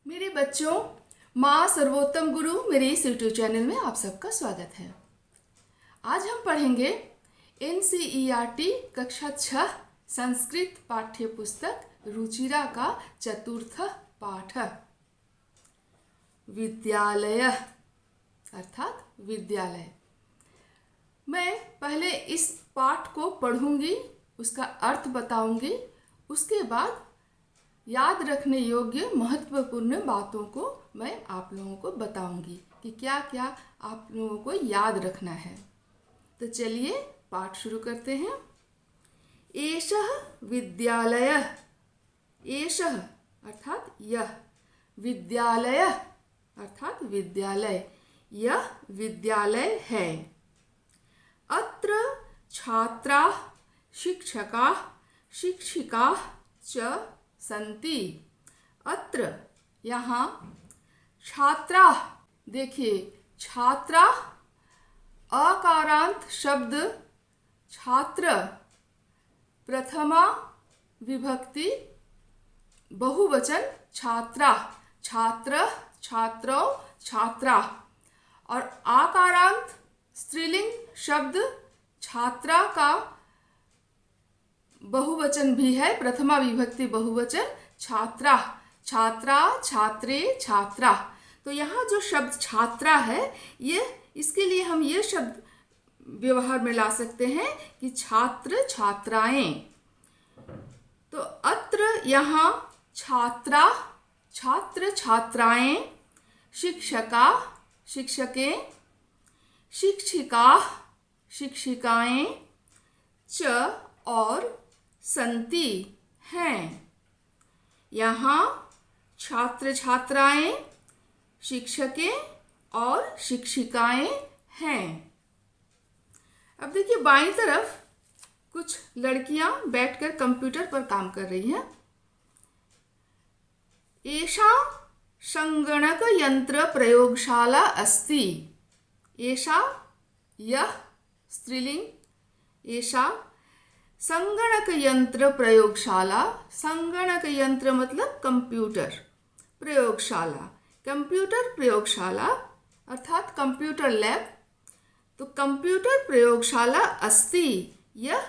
मेरे बच्चों, माँ सर्वोत्तम गुरु मेरे इस यूट्यूब चैनल में आप सबका स्वागत है। आज हम पढ़ेंगे NCERT कक्षा 6 संस्कृत पाठ्य पुस्तक रुचिरा का चतुर्थ पाठ विद्यालय अर्थात विद्यालय। मैं पहले इस पाठ को पढ़ूंगी, उसका अर्थ बताऊंगी, उसके बाद याद रखने योग्य महत्वपूर्ण बातों को मैं आप लोगों को बताऊंगी कि क्या क्या आप लोगों को याद रखना है। तो चलिए पाठ शुरू करते हैं। एषः विद्यालयः, एषः अर्थात यह, विद्यालय अर्थात विद्यालय, यह विद्यालय है। अत्र छात्राः शिक्षकाः शिक्षिकाः च संति। अत्र यहाँ छात्रा, देखिए छात्रा अकारांत शब्द छात्र प्रथमा विभक्ति बहुवचन छात्रा, छात्र छात्रो छात्रा, और आकारांत स्त्रीलिंग शब्द छात्रा का बहुवचन भी है, प्रथमा विभक्ति बहुवचन छात्रा, छात्रा छात्रे छात्रा। तो यहाँ जो शब्द छात्रा है, ये इसके लिए हम ये शब्द व्यवहार में ला सकते हैं कि छात्र छात्राएं। तो अत्र यहाँ छात्रा छात्र छात्राएं, शिक्षका शिक्षकें, शिक्षिका शिक्षिकाएं, च और संति हैं। यहाँ छात्र छात्राएं, शिक्षकें और शिक्षिकाएं हैं। अब देखिए बाईं तरफ कुछ लड़कियां बैठकर कंप्यूटर पर काम कर रही हैं। एषा संगणक यंत्र प्रयोगशाला अस्ति। एषा यह स्त्रीलिंग, एषा संगणक यंत्र प्रयोगशाला, संगणक यंत्र मतलब कंप्यूटर, प्रयोगशाला कंप्यूटर प्रयोगशाला अर्थात कंप्यूटर लैब। तो कंप्यूटर प्रयोगशाला अस्ति, यह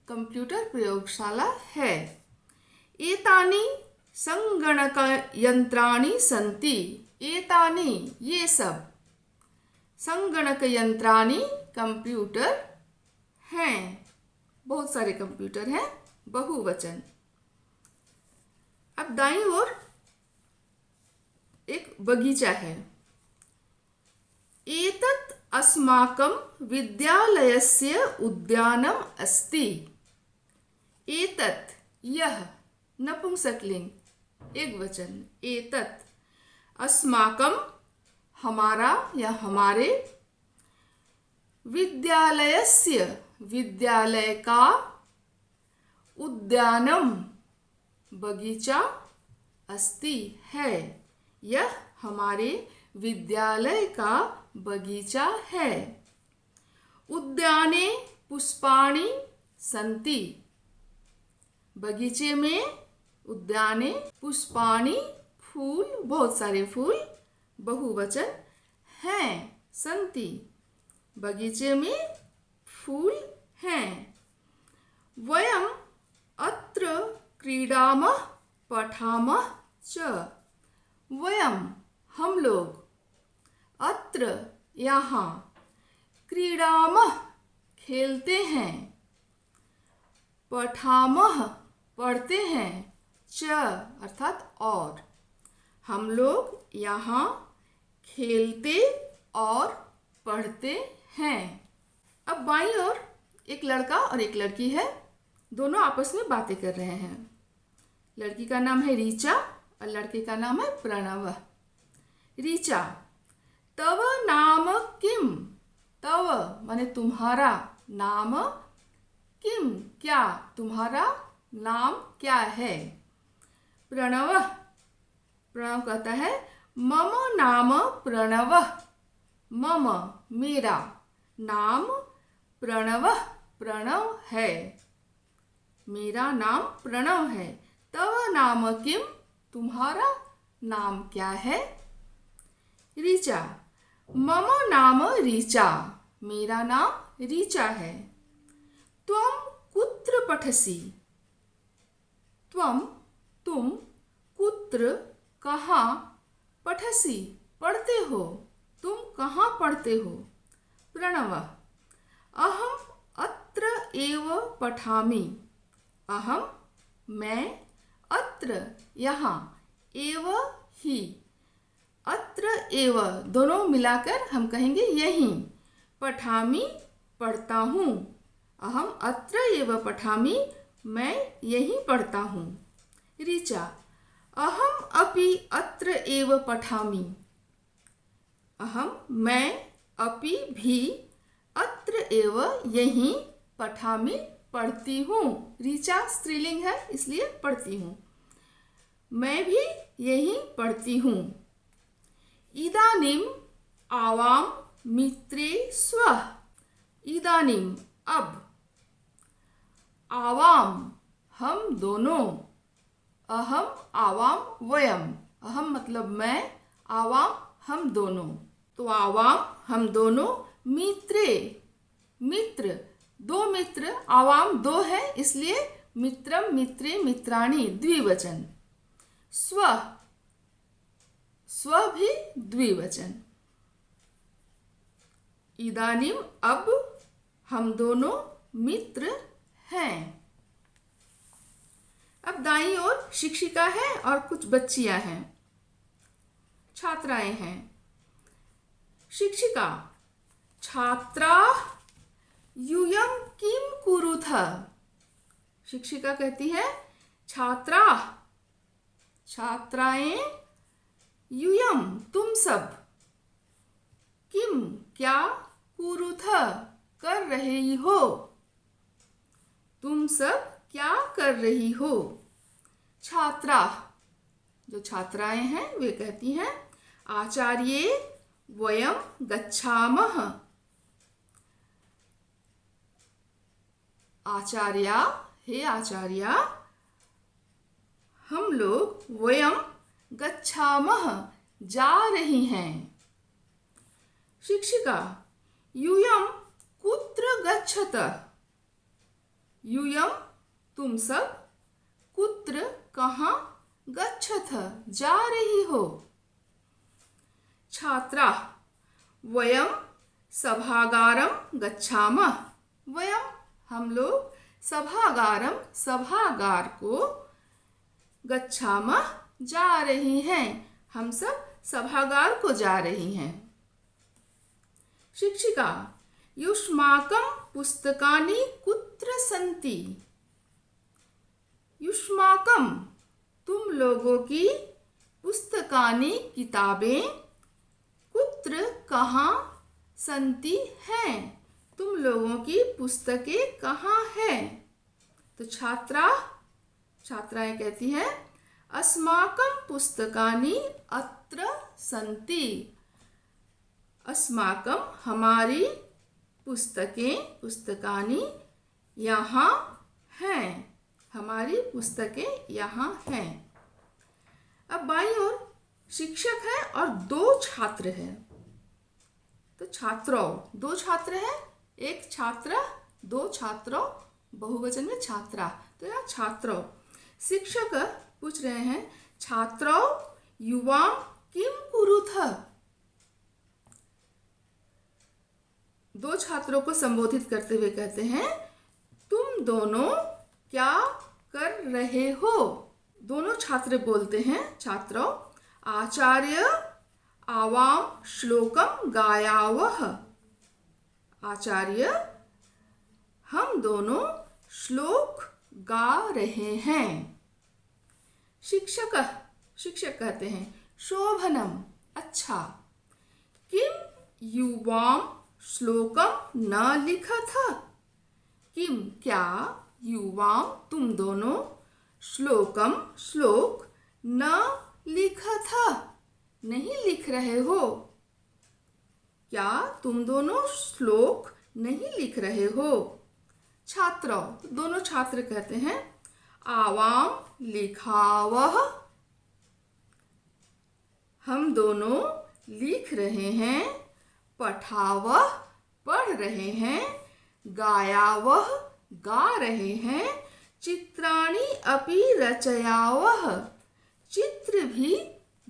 कंप्यूटर प्रयोगशाला है। एतानि संगणक यंत्राणि सन्ति। एतानि ये सब, संगणक यंत्राणि कंप्यूटर हैं, बहुत सारे कंप्यूटर हैं, बहुवचन। अब दाईं ओर एक बगीचा है। एतत् अस्माकं विद्यालयस्य उद्यानम् अस्ति। एतत् यह नपुंसकलिंग एकवचन, एतत् अस्माकं हमारा या हमारे, विद्यालयस्य विद्यालय का, उद्यानम बगीचा, अस्ति है, यह हमारे विद्यालय का बगीचा है। उद्याने पुष्पाणि सन्ति। बगीचे में, उद्याने पुष्पाणि फूल, बहुत सारे फूल, बहुवचन हैं, सन्ति बगीचे में फूल हैं। वयम् अत्र क्रीडामः पठामः च। वयम् हम लोग, अत्र यहाँ, क्रीडामः खेलते हैं, पठामः पढ़ते हैं, च अर्थात और, हम लोग यहाँ खेलते और पढ़ते हैं। अब बाईं ओर एक लड़का और एक लड़की है, दोनों आपस में बातें कर रहे हैं। लड़की का नाम है रीचा और लड़के का नाम है प्रणव। रीचा, तव नाम किम। तव माने तुम्हारा, नाम किम क्या, तुम्हारा नाम क्या है। प्रणव, प्रणव कहता है मम नाम प्रणव। मम मेरा, नाम प्रणव प्रणव है, मेरा नाम प्रणव है। तव नाम किम, तुम्हारा नाम क्या है? ऋचा। मम नाम ऋचा। मेरा नाम ऋचा है। त्वं कुत्र पठसि? त्वं तुम कुत्र कहाँ पठसि पढ़ते हो? तुम कहाँ पढ़ते हो? प्रणवः। अहम अत्र एव पठामि। अहम मैं, अत्र यहाँ, एव ही, अत्र एव दोनों मिलाकर हम कहेंगे यहीं। पठामि पढ़ता हूँ। अहम अत्र एव पठामि, मैं यहीं पढ़ता हूँ। ऋचा। अहम अपि अत्र एव पठामि। अहम मैं, अपि भी, अत्र एव यहीं, पठामि पढ़ती हूँ। ऋचा स्त्रीलिंग है इसलिए पढ़ती हूँ। मैं भी यहीं पढ़ती हूँ। इदानीम आवाम मित्रे स्वः। इदानीम अब। आवाम हम दोनों। अहम आवाम वयम। अहम मतलब मैं, आवाम हम दोनों। तो आवाम हम दोनों, मित्रे मित्र, दो मित्र, आवाम दो है इसलिए मित्रम मित्रे मित्राणि द्विवचन। स्व स्व भी द्विवचन। इदानीम अब हम दोनों मित्र हैं। अब दाईं ओर शिक्षिका है और कुछ बच्चियां हैं, छात्राएं हैं। शिक्षिका। छात्रा यूयं किम कुरुथ? शिक्षिका कहती है छात्रा, छात्राएं, यूयम तुम सब, किम क्या, कुरुथ कर रही हो, तुम सब क्या कर रही हो? छात्रा जो छात्राएं हैं वे कहती हैं आचार्ये वयम गच्छामः। आचार्या हे आचार्या, हम लोग वयम गच्छामः जा रही हैं। शिक्षिका। यूयम कुत्र गच्छत? यूयम तुम सब, कुत्र कहाँ, गच्छथ जा रही हो। छात्रा। वयम सभागारम गच्छामः। वयम हम लोग सभागारम सभागार को, गच्छामः जा रही हैं, हम सब सभागार को जा रही हैं। शिक्षिका। युष्माकं पुस्तकानि कुत्र सन्ति? युष्माकं तुम लोगों की, पुस्तकानि किताबें, कुत्र कहाँ, सन्ति हैं, तुम लोगों की पुस्तकें कहाँ हैं? तो छात्राएं कहती हैं अस्माकं पुस्तकानि अत्र सन्ति। अस्माकं हमारी, पुस्तकें पुस्तकानि यहाँ हैं, हमारी पुस्तकें यहाँ हैं। अब बाईं ओर शिक्षक है और दो छात्र हैं। तो छात्रों, दो छात्र हैं, एक छात्रा, दो छात्रों, बहुवचन में छात्रा, तो यहाँ छात्रों। शिक्षक पूछ रहे हैं छात्रों युवां किम कुरुथ? दो छात्रों को संबोधित करते हुए कहते हैं तुम दोनों क्या कर रहे हो? दोनों छात्र बोलते हैं छात्रों आचार्य आवाम श्लोकम गायावः। आचार्य हम दोनों श्लोक गा रहे हैं। शिक्षक कहते हैं शोभनम अच्छा। किम युवाम श्लोकम न लिखथ? किम क्या, युवाम तुम दोनों, श्लोकम श्लोक, न लिखथ नहीं लिख रहे हो? क्या तुम दोनों श्लोक नहीं लिख रहे हो? छात्रों, दोनों छात्र कहते हैं आवाम लिखावः। हम दोनों लिख रहे हैं, पठावह पढ़ रहे हैं, गायावह गा रहे हैं, चित्राणि अपि रचयावह चित्र भी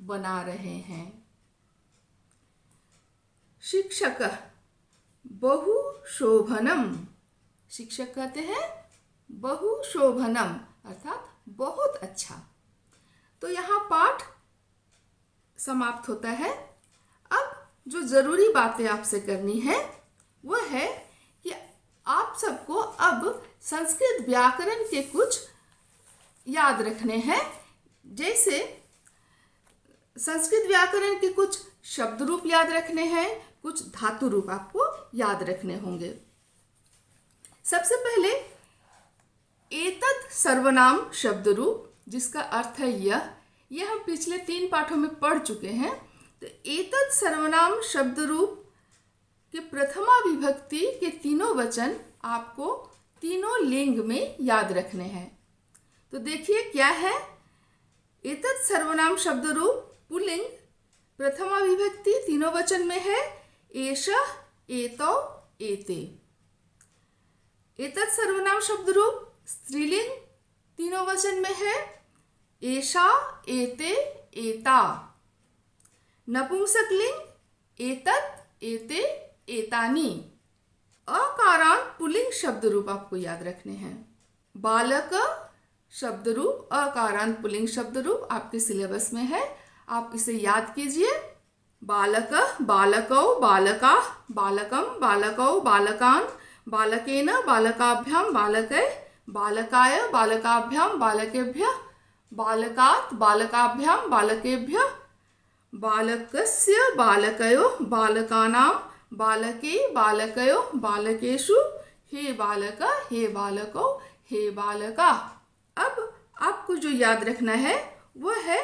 बना रहे हैं। शिक्षकः बहुशोभनम, शिक्षक कहते हैं बहुशोभनम अर्थात बहुत अच्छा। तो यहाँ पाठ समाप्त होता है। अब जो ज़रूरी बातें आपसे करनी है वह है कि आप सबको अब संस्कृत व्याकरण के कुछ याद रखने हैं। जैसे संस्कृत व्याकरण के कुछ शब्द रूप याद रखने हैं, कुछ धातु रूप आपको याद रखने होंगे। सबसे पहले एतत् सर्वनाम शब्द रूप, जिसका अर्थ है यह हम पिछले 3 पाठों में पढ़ चुके हैं। तो एतत् सर्वनाम शब्द रूप के प्रथमा विभक्ति के तीनों वचन आपको तीनों लिंग में याद रखने हैं। तो देखिए क्या है। एतत् सर्वनाम शब्द रूप पुल्लिंग प्रथमा विभक्ति तीनों वचन में है, एषः एतौ एते। एतत् सर्वनाम शब्द रूप स्त्रीलिंग तीनों वचन में है, एषा एते एता। नपुंसकलिंग एतत् एते एतानि। अकारांत पुल्लिंग शब्द रूप आपको याद रखने हैं। बालक शब्द रूप अकारांत पुल्लिंग शब्द रूप आपके सिलेबस में है, आप इसे याद कीजिए। बालक बालकौ बालकाः बालकं बालकौ बालकान् बालकेन बालकाभ्यां बालकै बालकाय बालकाभ्यां बालकेभ्यः बालकात् बालकाभ्यां बालकेभ्यः बालकस्य बालकयोः बालकानां बालके बालकयोः बालकेषु हे बालक हे बालकौ हे बालका। अब आपको जो याद रखना है वह है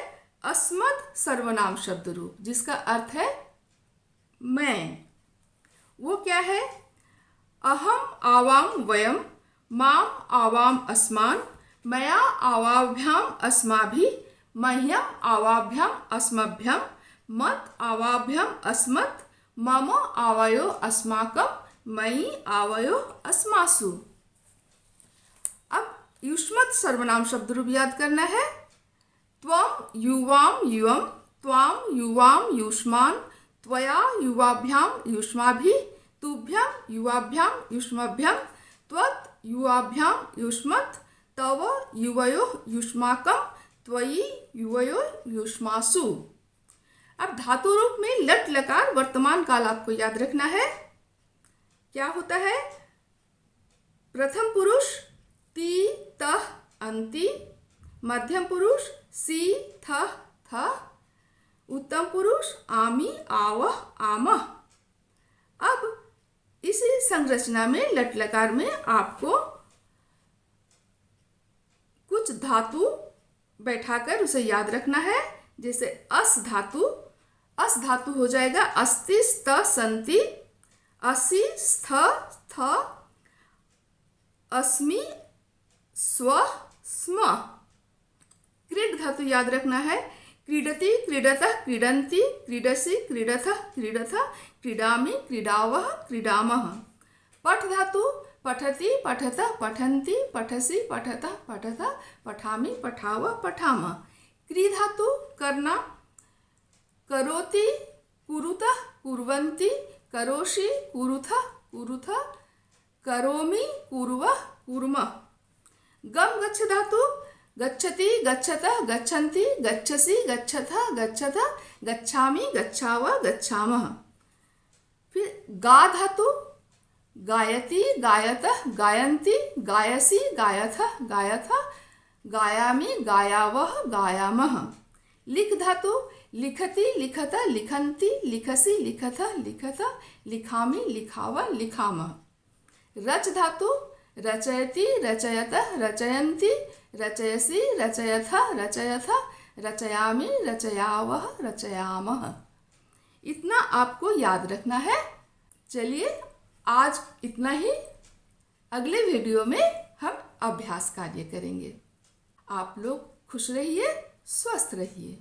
अस्मत् सर्वनाम शब्द रूप, जिसका अर्थ है मैं। वो क्या है? अहम आवाम वयम, माम आवाम अस्मान्, मया आवाभ्याम अस्माभिः, मह्यम आवाभ्याम अस्मभ्यम, मत आवाभ्याम अस्मत्, मम आवयो अस्माकं, मयि आवयो अस्मासु। अब युष्मत् सर्वनाम शब्द रूप याद करना है। त्वं युवाम युवम, त्वां युवाम युष्मान्, त्वया युवाभ्याम युष्माभिः, तुभ्यं युवाभ्याम युष्मभ्यं, त्वत् युवाभ्याम युष्मत्, तव युवयोः युष्माकं, त्वयि युवयोः युष्मासु। अब धातु रूप में लट लकार वर्तमान काल आपको याद रखना है। क्या होता है? प्रथम पुरुष ति तः अन्ति, मध्यम पुरुष सि थः थः, उत्तम पुरुष आमि आवः आमः। अब इसी संरचना में लट लकार में आपको कुछ धातु बैठाकर उसे याद रखना है। जैसे अस धातु हो जाएगा अस्ति स्त संति, असि स्थ स्थ, अस्मि स्व स्म। क्रीड धातु याद रखना है। क्रीडति क्रीडतः क्रीडन्ति, क्रीडसि क्रीडथः क्रीडथः, क्रीडामि क्रीडावः क्रीडामः। पठ धातु पठति पठतः पठन्ति, पठसि पठतः पठतः, पठामि पठावः पठामः। क्री धातु करना, करोति कुरुतः कुर्वन्ति, करोषि कुरुथः कुरुथः, करोमि कुर्वः कुर्मः। गम गच्छ धातु गच्छति गच्छतः गच्छन्ति, गच्छसि गच्छथः गच्छतः, गच्छामि गच्छावः गच्छामः। फिर गा धातु गायति गायतः गायन्ति, गायसि गायथः गायथः, गायामि गायावः गायामः। लिख धातु लिखति लिखतः लिखन्ति, लिखसि लिखथः लिखथः, लिखामि लिखावः लिखामः। रच धातु रचयति रचयतः रचयन्ति, रचयसि रचयथः रचयथः, रचयामि रचयावः रचयामः। इतना आपको याद रखना है। चलिए आज इतना ही। अगले वीडियो में हम अभ्यास कार्य करेंगे। आप लोग खुश रहिए, स्वस्थ रहिए।